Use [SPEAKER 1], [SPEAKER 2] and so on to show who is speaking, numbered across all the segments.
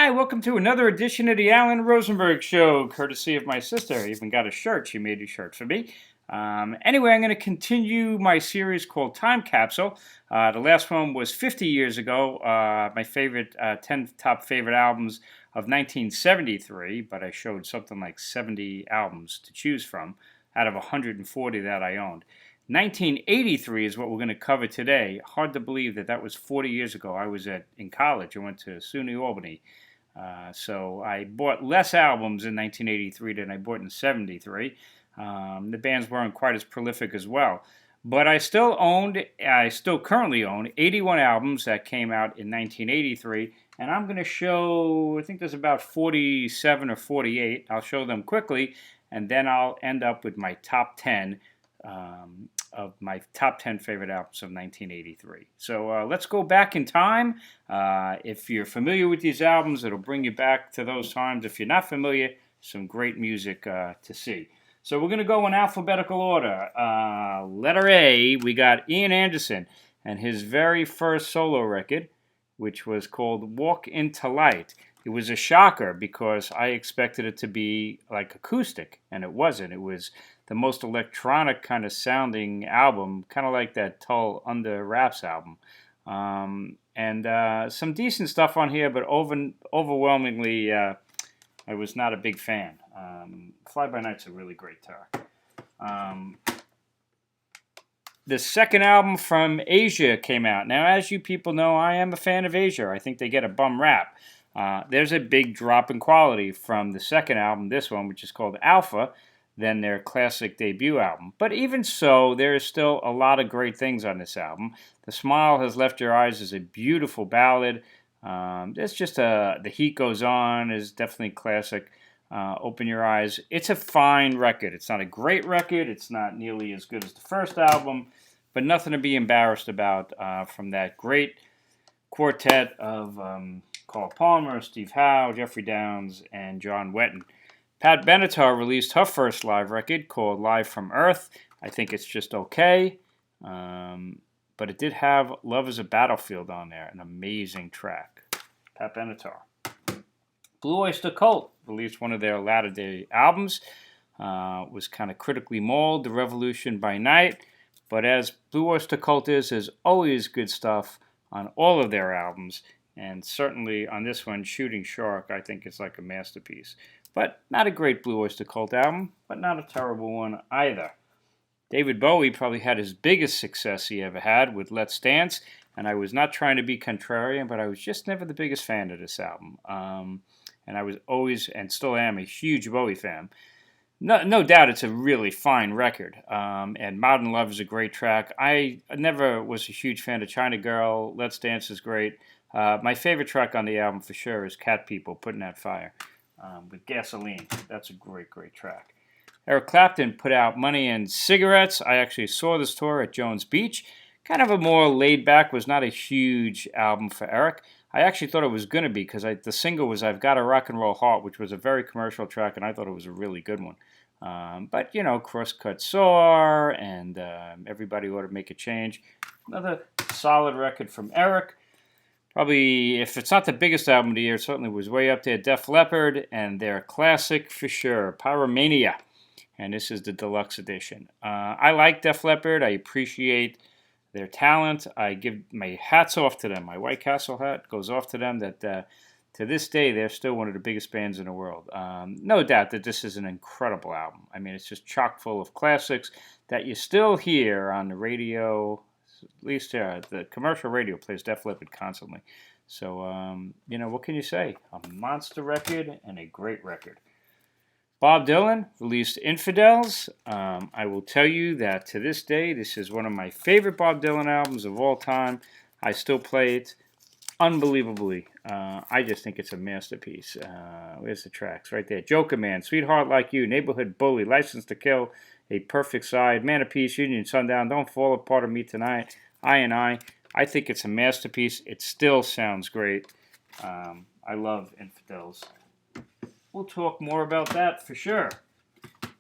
[SPEAKER 1] Hi, welcome to another edition of the Alan Rosenberg Show, courtesy of my sister. I even got a shirt. She made a shirt for me. Anyway, I'm going to continue my series called Time Capsule. The last one was 50 years ago, my favorite 10 top favorite albums of 1973, but I showed something like 70 albums to choose from out of 140 that I owned. 1983 is what we're going to cover today. Hard to believe that that was 40 years ago. I was in college. I went to SUNY Albany. So I bought less albums in 1983 than I bought in 73. The bands weren't quite as prolific as well. But I still currently own 81 albums that came out in 1983. And I'm going to show, I think there's about 47 or 48. I'll show them quickly. And then I'll end up with my top 10 of my top 10 favorite albums of 1983. So let's go back in time. If you're familiar with these albums, it'll bring you back to those times. If you're not familiar, some great music to see. So we're going to go in alphabetical order. Letter A, we got Ian Anderson and his very first solo record, which was called Walk Into Light. It was a shocker because I expected it to be like acoustic, and it wasn't. It was the most electronic kind of sounding album, kind of like that Tull Under Wraps album. And some decent stuff on here, but overwhelmingly, I was not a big fan. Fly By Night's a really great track. The second album from Asia came out. Now, as you people know, I am a fan of Asia. I think they get a bum rap. There's a big drop in quality from the second album, this one, which is called Alpha, than their classic debut album. But even so, there is still a lot of great things on this album. The Smile Has Left Your Eyes is a beautiful ballad. It's just The Heat Goes On is definitely classic. Open Your Eyes. It's a fine record. It's not a great record. It's not nearly as good as the first album, but nothing to be embarrassed about from that great quartet of Carl Palmer, Steve Howe, Jeffrey Downes, and John Wetton. Pat Benatar released her first live record called Live from Earth. I think it's just okay, but it did have Love is a Battlefield on there, an amazing track. Pat Benatar. Blue Oyster Cult released one of their latter-day albums. Was kind of critically mauled, The Revolution by Night, but as Blue Oyster Cult is, there's always good stuff on all of their albums, and certainly on this one, Shooting Shark, I think it's like a masterpiece. But not a great Blue Oyster Cult album, but not a terrible one either. David Bowie probably had his biggest success he ever had with Let's Dance, and I was not trying to be contrarian, but I was just never the biggest fan of this album. And I was always, and still am, a huge Bowie fan. No doubt it's a really fine record, and Modern Love is a great track. I never was a huge fan of China Girl. Let's Dance is great. My favorite track on the album for sure is Cat People, Putting Out Fire. With Gasoline. That's a great, great track. Eric Clapton put out Money and Cigarettes. I actually saw this tour at Jones Beach. Kind of a more laid back, was not a huge album for Eric. I actually thought it was going to be because the single was I've Got a Rock and Roll Heart, which was a very commercial track, and I thought it was a really good one. But, you know, Crosscut Sore and Everybody Ought to Make a Change. Another solid record from Eric. Probably, if it's not the biggest album of the year, it certainly was way up there. Def Leppard and their classic for sure, Pyromania. And this is the deluxe edition. I like Def Leppard. I appreciate their talent. I give my hats off to them. My White Castle hat goes off to them that to this day, they're still one of the biggest bands in the world. No doubt that this is an incredible album. I mean, it's just chock full of classics that you still hear on the radio. At least the commercial radio plays Def Leppard constantly. So, you know, what can you say? A monster record and a great record. Bob Dylan released Infidels. I will tell you that to this day, this is one of my favorite Bob Dylan albums of all time. I still play it unbelievably. I just think it's a masterpiece. Where's the tracks? Right there. Joker Man, Sweetheart Like You, Neighborhood Bully, License to Kill, A Perfect Side, Man of Peace, Union Sundown, Don't Fall Apart of Me Tonight, I think it's a masterpiece. It still sounds great. I love Infidels. We'll talk more about that for sure.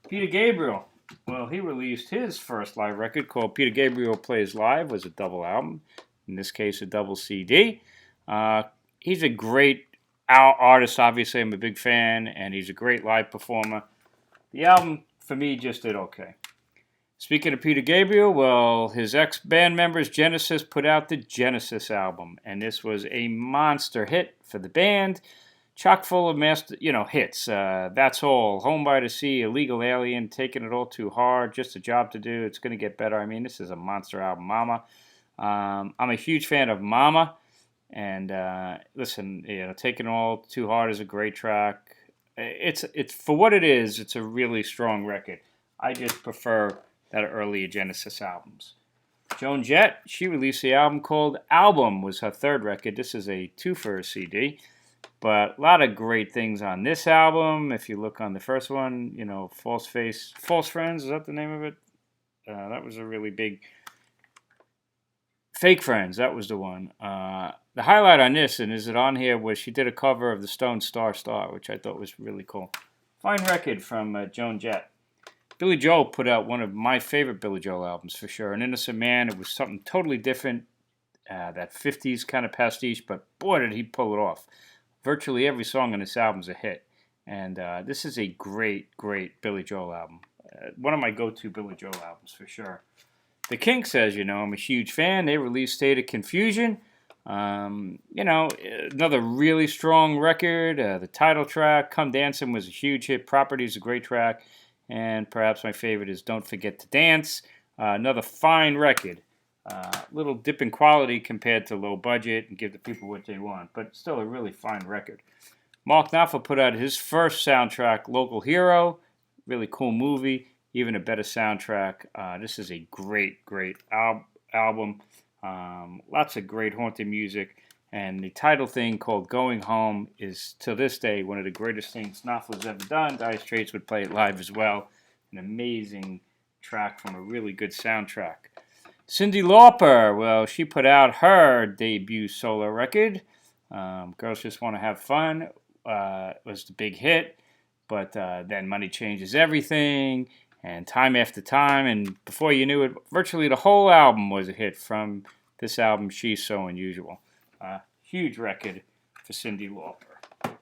[SPEAKER 1] Peter Gabriel. Well, he released his first live record called Peter Gabriel Plays Live. It was a double album. In this case, a double CD. He's a great Our artist, obviously, I'm a big fan, and he's a great live performer. The album, for me, just did okay. Speaking of Peter Gabriel, well, his ex-band members, Genesis, put out the Genesis album, and this was a monster hit for the band, chock full of hits. That's All, Home by the Sea, Illegal Alien, Taking It All Too Hard, Just a Job to Do, It's Gonna Get Better. I mean, this is a monster album, Mama. I'm a huge fan of Mama, and listen, Taking It All Too Hard is a great track. It's for what it is. It's a really strong record. I just prefer that earlier Genesis albums. Joan Jett, she released the album called Album, was her third record. This is a twofer CD, but a lot of great things on this album. If you look on the first one, False Friends, is that the name of it? That was a really big. Fake Friends, that was the one. The highlight on this, and is it on here, was she did a cover of the Stones' Star Star, which I thought was really cool. Fine record from Joan Jett. Billy Joel put out one of my favorite Billy Joel albums for sure. An Innocent Man. It was something totally different, that 50s kind of pastiche, but boy did he pull it off. Virtually every song on this album is a hit. And this is a great, great Billy Joel album. One of my go-to Billy Joel albums for sure. The Kinks, as you know, I'm a huge fan. They released State of Confusion. Another really strong record. The title track, Come Dancing, was a huge hit. Property is a great track. And perhaps my favorite is Don't Forget to Dance. Another fine record. Little dip in quality compared to low budget and give the people what they want. But still a really fine record. Mark Knopfler put out his first soundtrack, Local Hero. Really cool movie. Even a better soundtrack. This is a great, great album. Lots of great haunted music. And the title thing called Going Home is, to this day, one of the greatest things Knopfler's ever done. Dire Straits would play it live as well. An amazing track from a really good soundtrack. Cyndi Lauper, well, she put out her debut solo record. Girls Just Want to Have Fun was the big hit. But then Money Changes Everything, and Time After Time, and before you knew it, virtually the whole album was a hit from this album, She's So Unusual. Huge record for Cyndi Lauper.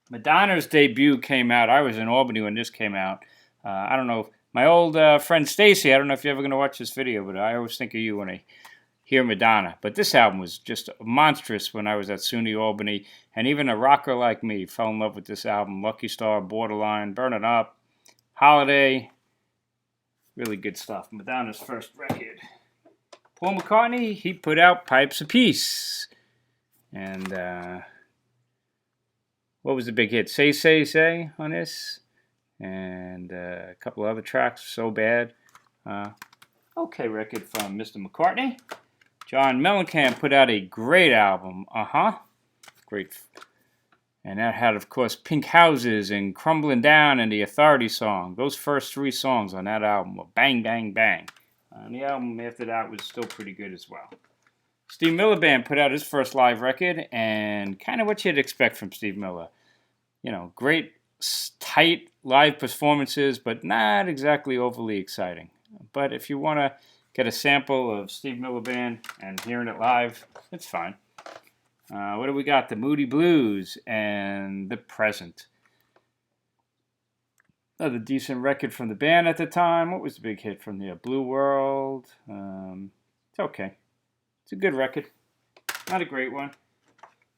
[SPEAKER 1] Madonna's debut came out. I was in Albany when this came out. I don't know. My old friend Stacy, I don't know if you're ever going to watch this video, but I always think of you when I hear Madonna. But this album was just monstrous when I was at SUNY Albany, and even a rocker like me fell in love with this album. Lucky Star, Borderline, Burn It Up, Holiday. Really good stuff. Madonna's first record. Paul McCartney, he put out Pipes of Peace. And what was the big hit? Say, Say, Say on this. And a couple other tracks, So Bad. Okay record from Mr. McCartney. John Mellencamp put out a great album. Great. And that had, of course, Pink Houses and Crumbling Down and the Authority song. Those first three songs on that album were bang, bang, bang. And the album after that was still pretty good as well. Steve Miller Band put out his first live record, and kind of what you'd expect from Steve Miller. Great, tight live performances, but not exactly overly exciting. But if you want to get a sample of Steve Miller Band and hearing it live, it's fine. What do we got? The Moody Blues and The Present. Another decent record from the band at the time. What was the big hit from the Blue World? It's okay. It's a good record. Not a great one.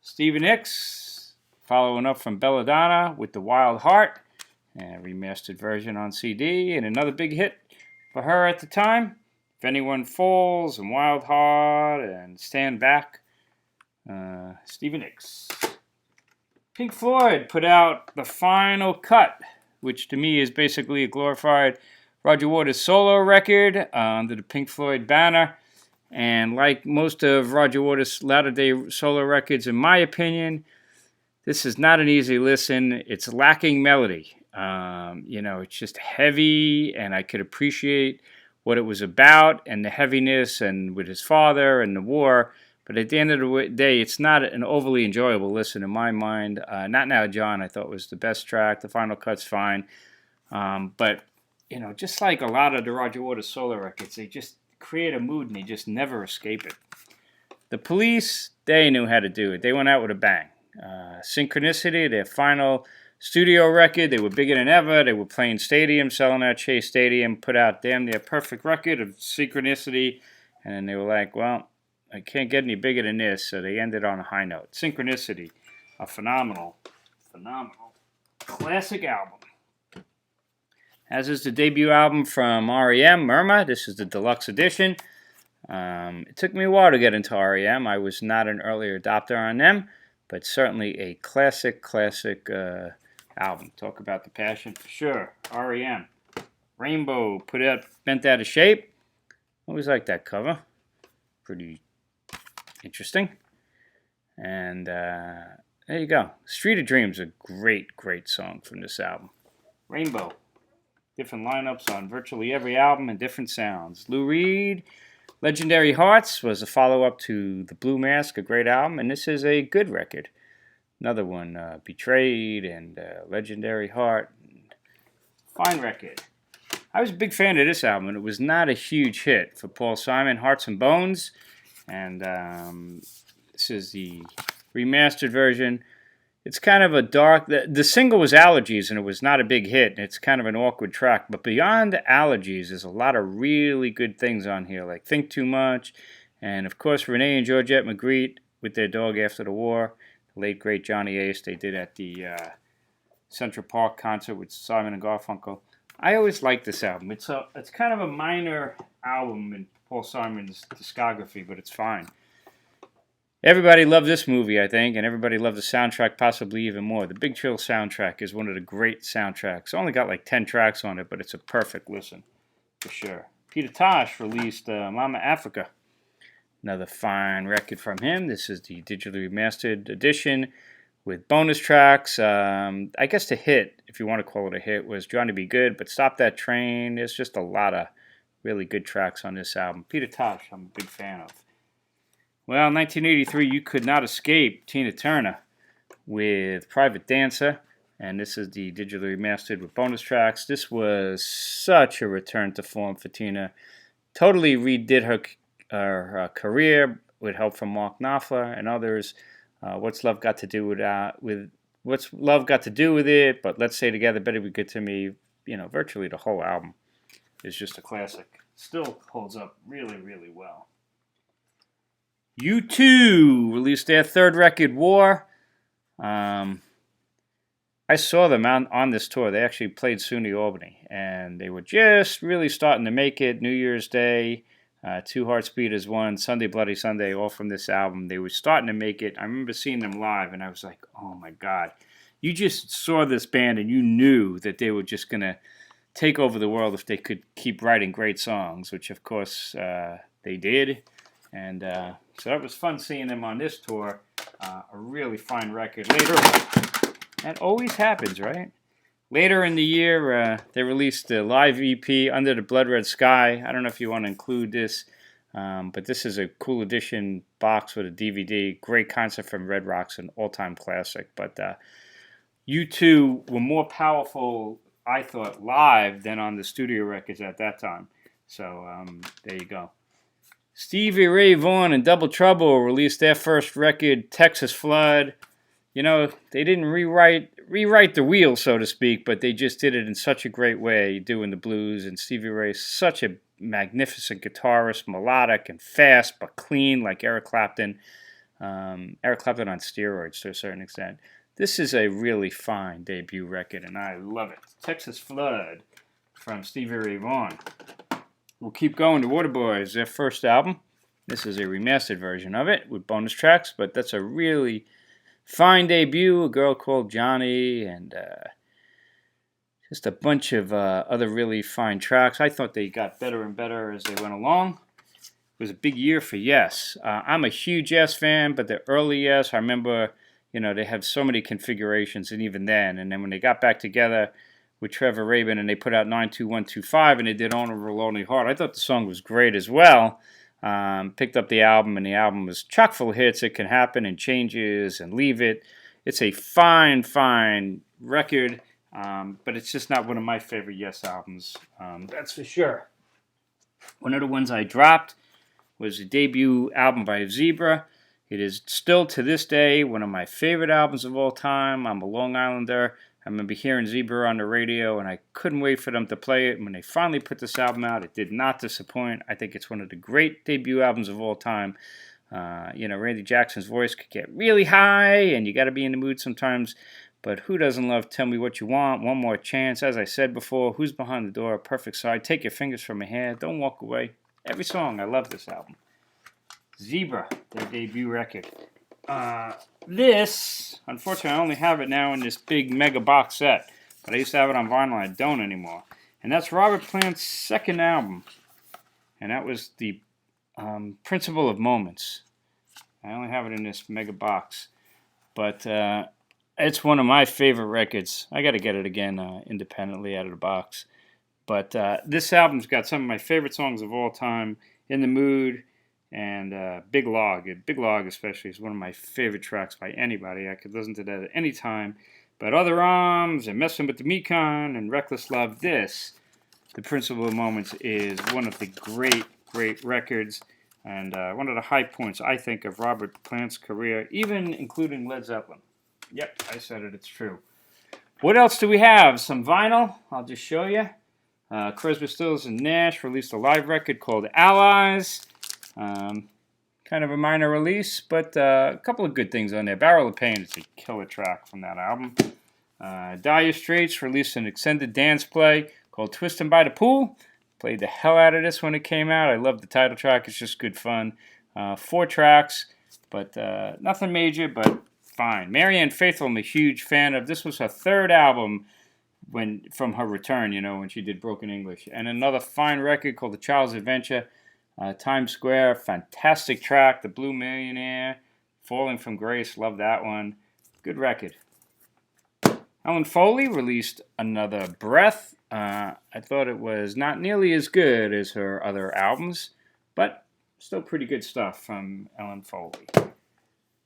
[SPEAKER 1] Stevie Nicks, following up from Belladonna with The Wild Heart, a remastered version on CD, and another big hit for her at the time. If Anyone Falls, and Wild Heart, and Stand Back. Stevie Nicks. Pink Floyd put out The Final Cut, which to me is basically a glorified Roger Waters solo record under the Pink Floyd banner. And like most of Roger Waters' latter-day solo records, in my opinion, this is not an easy listen. It's lacking melody. It's just heavy, and I could appreciate what it was about and the heaviness and with his father and the war. But at the end of the day, it's not an overly enjoyable listen in my mind. Not Now, John, I thought was the best track. The Final Cut's fine. But just like a lot of the Roger Waters solo records, they just create a mood and they just never escape it. The Police, they knew how to do it. They went out with a bang. Synchronicity, their final studio record. They were bigger than ever. They were playing stadiums, selling out Chase Stadium, put out damn near perfect record of Synchronicity. And then they were like, well, I can't get any bigger than this. So they ended on a high note. Synchronicity, a phenomenal classic album. As is the debut album from REM, Murmur. This is the deluxe edition. It took me a while to get into REM. I was not an early adopter on them, but certainly a classic album. Talk about the passion for sure. REM. Rainbow, bent out of shape. Always like that cover. Pretty interesting. And there you go. Street of Dreams, a great song from this album. Rainbow. Different lineups on virtually every album and different sounds. Lou Reed, Legendary Hearts was a follow-up to The Blue Mask, a great album, and this is a good record. Another one, Betrayed and Legendary Heart. Fine record. I was a big fan of this album, and it was not a huge hit for Paul Simon, Hearts and Bones. And this is the remastered version. It's kind of a dark... The single was Allergies, and it was not a big hit. It's kind of an awkward track. But beyond Allergies, there's a lot of really good things on here, like Think Too Much. And, of course, Renee and Georgette Magritte with their dog after the war. The late, great Johnny Ace, they did at the Central Park concert with Simon and Garfunkel. I always liked this album. It's kind of a minor album in Paul Simon's discography, but it's fine. Everybody loved this movie, I think, and everybody loved the soundtrack possibly even more. The Big Chill soundtrack is one of the great soundtracks. Only got like 10 tracks on it, but it's a perfect listen, for sure. Peter Tosh released Mama Africa. Another fine record from him. This is the digitally remastered edition with bonus tracks. I guess the hit, if you want to call it a hit, was Trying to Be Good, but Stop That Train. There's just a lot of really good tracks on this album. Peter Tosh, I'm a big fan of. Well, in 1983, you could not escape Tina Turner with Private Dancer, and this is the digitally remastered with bonus tracks. This was such a return to form for Tina. Totally redid her career with help from Mark Knopfler and others. What's Love Got to Do with What's Love Got to Do with It? But Let's Stay Together, Better Be Good to Me. You know, virtually the whole album is just a classic. Still holds up really, really well. U2 released their third record, War. I saw them on this tour. They actually played SUNY Albany, and they were just really starting to make it. New Year's Day, Two Hearts Beat as One, Sunday Bloody Sunday, all from this album. They were starting to make it. I remember seeing them live, and I was like, oh my God. You just saw this band, and you knew that they were just going to take over the world if they could keep writing great songs, which, of course, they did. And so it was fun seeing them on this tour. A really fine record. Later, that always happens, right? Later in the year, they released the live EP, Under the Blood Red Sky. I don't know if you want to include this, but this is a cool edition box with a DVD. Great concert from Red Rocks, an all-time classic. But U2 were more powerful, I thought, live than on the studio records at that time. So there you go. Stevie Ray Vaughan and Double Trouble released their first record, Texas Flood. You know, they didn't rewrite the wheel, so to speak, but they just did it in such a great way, doing the blues. And Stevie Ray's such a magnificent guitarist, melodic and fast, but clean, like Eric Clapton. Eric Clapton on steroids to a certain extent. This is a really fine debut record, and I love it. Texas Flood from Stevie Ray Vaughan. We'll keep going to Waterboys, their first album. This is a remastered version of it with bonus tracks, but that's a really fine debut. A Girl Called Johnny, and just a bunch of other really fine tracks. I thought they got better and better as they went along. It was a big year for Yes. I'm a huge Yes fan, but the early Yes, I remember, you know, they had so many configurations, and even then, and then when they got back together with Trevor Rabin, and they put out 92125, and they did On a Lonely Heart. I thought the song was great as well. Picked up the album, and the album was chock full of hits. It Can Happen and Changes and Leave It. It's a fine, fine record, but it's just not one of my favorite Yes albums. That's for sure. One of the ones I dropped was a debut album by Zebra. It is still to this day one of my favorite albums of all time. I'm a Long Islander. I remember hearing Zebra on the radio, and I couldn't wait for them to play it. And when they finally put this album out, it did not disappoint. I think it's one of the great debut albums of all time. Randy Jackson's voice could get really high, and you got to be in the mood sometimes. But who doesn't love Tell Me What You Want, One More Chance? As I said before, Who's Behind the Door, Perfect Side, Take Your Fingers from My Hair, Don't Walk Away. Every song, I love this album. Zebra, their debut record. This, unfortunately, I only have it now in this big mega box set. But I used to have it on vinyl, I don't anymore. And that's Robert Plant's second album. And that was the Principle of Moments. I only have it in this mega box. But it's one of my favorite records. I got to get it again independently out of the box. But this album's got some of my favorite songs of all time. In the Mood and Big Log. Big Log especially is one of my favorite tracks by anybody. I could listen to that at any time. But Other Arms and Messing with the Mekon and Reckless Love, The Principle of Moments is one of the great records and one of the high points, I think, of Robert Plant's career, even including Led Zeppelin. Yep, I said it, it's true. What else do we have? Some vinyl, I'll just show you. Crosby, Stills and Nash released a live record called Allies. Kind of a minor release, but a couple of good things on there. Barrel of Pain is a killer track from that album. Dire Straits released an extended dance play called Twistin' by the Pool. Played the hell out of this when it came out. I love the title track. It's just good fun. 4 tracks, but nothing major, but fine. Marianne Faithful, I'm a huge fan of. This was her third album from her return, when she did Broken English. And another fine record called The Child's Adventure. Times Square, fantastic track. The Blue Millionaire, Falling from Grace, love that one. Good record. Ellen Foley released another Breath. I thought it was not nearly as good as her other albums, but still pretty good stuff from Ellen Foley.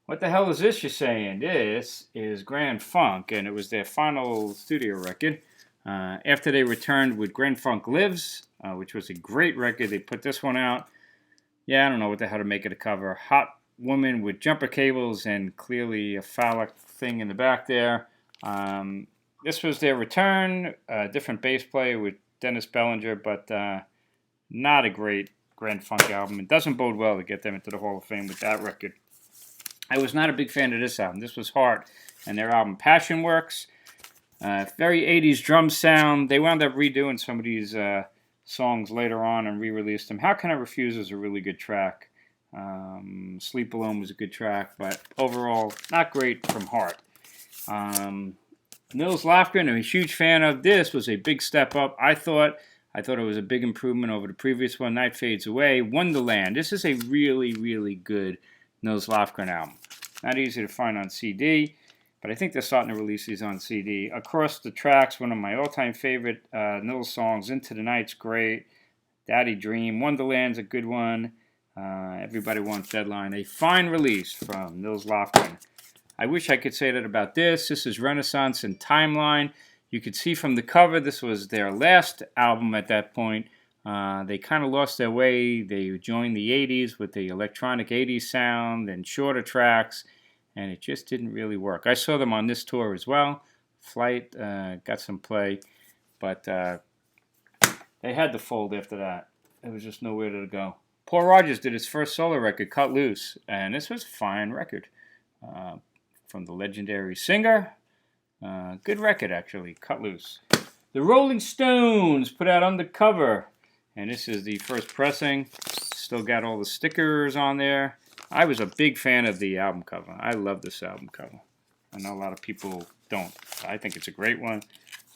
[SPEAKER 1] What the hell is this, you're saying? This is Grand Funk, and it was their final studio record. After they returned with Grand Funk Lives, which was a great record, they put this one out. Yeah, I don't know what the hell to make of the cover. Hot woman with jumper cables and clearly a phallic thing in the back there. This was their return, different bass player with Dennis Bellinger, but not a great Grand Funk album. It doesn't bode well to get them into the Hall of Fame with that record. I was not a big fan of this album. This was hard. And their album Passion Works, very 80s drum sound. They wound up redoing some of these songs later on and re-released them. How Can I Refuse is a really good track. Sleep Alone was a good track, but overall, not great from Heart. Nils Lofgren, I'm a huge fan of. This was a big step up. I thought it was a big improvement over the previous one. Night Fades Away. Wonderland. This is a really, really good Nils Lofgren album. Not easy to find on CD, but I think they're starting to release these on CD. Across the Tracks, one of my all-time favorite Nils songs. Into the Night's great. Daddy Dream. Wonderland's a good one. Everybody Wants Deadline. A fine release from Nils Lofgren. I wish I could say that about this. This is Renaissance and Timeline. You could see from the cover this was their last album at that point. They kind of lost their way. They joined the 80s with the electronic 80s sound and shorter tracks, and it just didn't really work. I saw them on this tour as well. Flight got some play, but they had to fold after that. There was just nowhere to go. Paul Rodgers did his first solo record, Cut Loose, and this was a fine record from the legendary singer. Good record, actually, Cut Loose. The Rolling Stones put out Undercover. And this is the first pressing. Still got all the stickers on there. I was a big fan of the album cover. I love this album cover. I know a lot of people don't. I think it's a great one.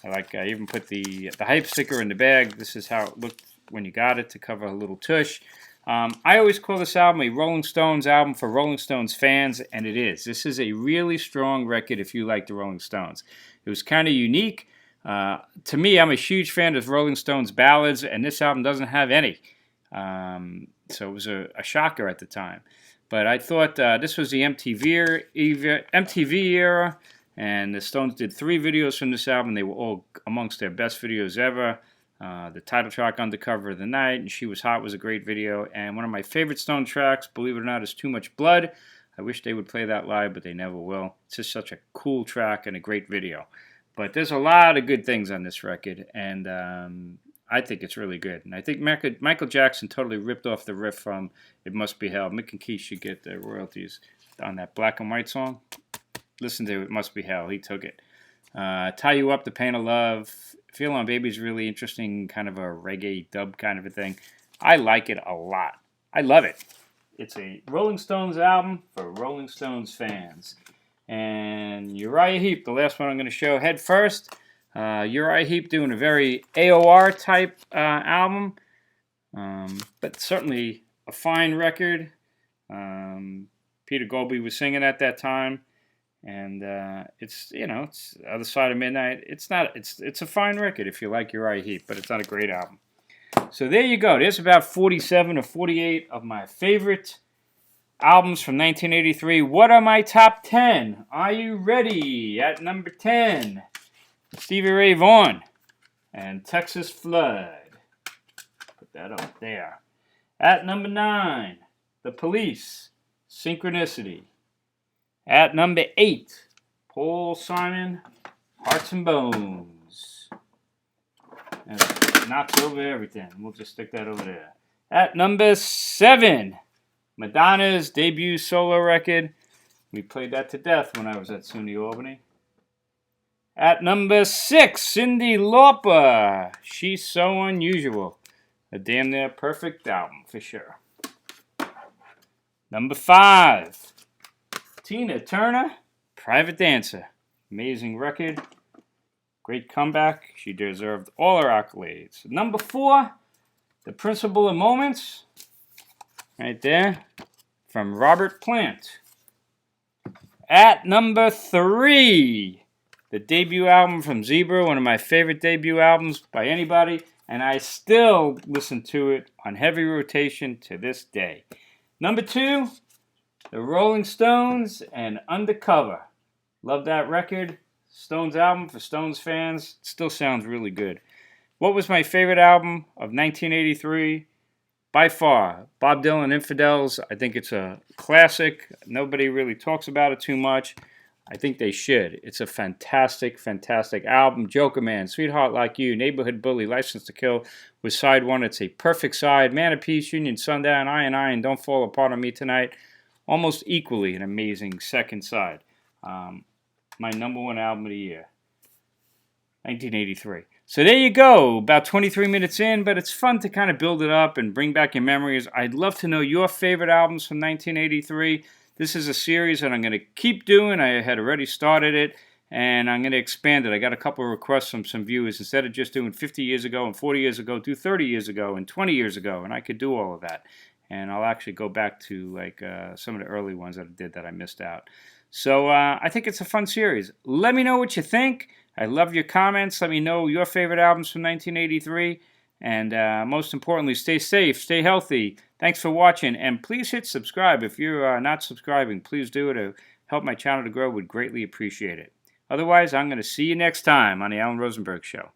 [SPEAKER 1] I even put the hype sticker in the bag. This is how it looked when you got it to cover a little tush. I always call this album a Rolling Stones album for Rolling Stones fans, and it is. This is a really strong record if you like the Rolling Stones. It was kind of unique. To me, I'm a huge fan of Rolling Stones ballads, and this album doesn't have any. So it was a shocker at the time. But I thought this was the MTV era, and the Stones did 3 videos from this album. They were all amongst their best videos ever. The title track, Undercover of the Night, and She Was Hot was a great video. And one of my favorite Stone tracks, believe it or not, is Too Much Blood. I wish they would play that live, but they never will. It's just such a cool track and a great video. But there's a lot of good things on this record, and I think it's really good. And I think Michael Jackson totally ripped off the riff from It Must Be Hell. Mick and Keith should get the royalties on that black and white song. Listen to It Must Be Hell. He took it. Tie You Up, The Pain of Love. Feel On Baby is really interesting, kind of a reggae dub kind of a thing. I like it a lot. I love it. It's a Rolling Stones album for Rolling Stones fans. And Uriah Heep, the last one I'm going to show. Head first, Uriah Heep doing a very AOR type album, but certainly a fine record. Peter Golby was singing at that time, and it's it's Other Side of Midnight. It's a fine record if you like Uriah Heep, but it's not a great album. So there you go. There's about 47 or 48 of my favorite albums from 1983. What are my top 10? Are you ready? At number 10, Stevie Ray Vaughan and Texas Flood. Put that up there. At number 9, The Police, Synchronicity. At number 8, Paul Simon, Hearts and Bones. And it knocks over everything. We'll just stick that over there. At number 7, Madonna's debut solo record. We played that to death when I was at SUNY Albany. At number 6, Cyndi Lauper, She's So Unusual. A damn near perfect album for sure. Number 5, Tina Turner, Private Dancer. Amazing record. Great comeback. She deserved all her accolades. Number 4, The Principle of Moments. Right there. From Robert Plant. At number 3, the debut album from Zebra, one of my favorite debut albums by anybody, and I still listen to it on heavy rotation to this day. Number 2, the Rolling Stones and Undercover. Love that record. Stones album for Stones fans. Still sounds really good. What was my favorite album of 1983? By far, Bob Dylan, Infidels. I think it's a classic. Nobody really talks about it too much. I think they should. It's a fantastic, fantastic album. Joker Man, Sweetheart Like You, Neighborhood Bully, License to Kill was side 1. It's a perfect side. Man of Peace, Union Sundown, I and Don't Fall Apart on Me Tonight. Almost equally an amazing second side. My number 1 album of the year, 1983. So there you go, about 23 minutes in, but it's fun to kind of build it up and bring back your memories. I'd love to know your favorite albums from 1983. This is a series that I'm going to keep doing. I had already started it, and I'm going to expand it. I got a couple of requests from some viewers. Instead of just doing 50 years ago and 40 years ago, do 30 years ago and 20 years ago, and I could do all of that. And I'll actually go back to like some of the early ones that I did that I missed out. So I think it's a fun series. Let me know what you think. I love your comments. Let me know your favorite albums from 1983. And most importantly, stay safe, stay healthy. Thanks for watching. And please hit subscribe. If you're not subscribing, please do it to help my channel to grow. Would greatly appreciate it. Otherwise, I'm going to see you next time on The Alan Rosenberg Show.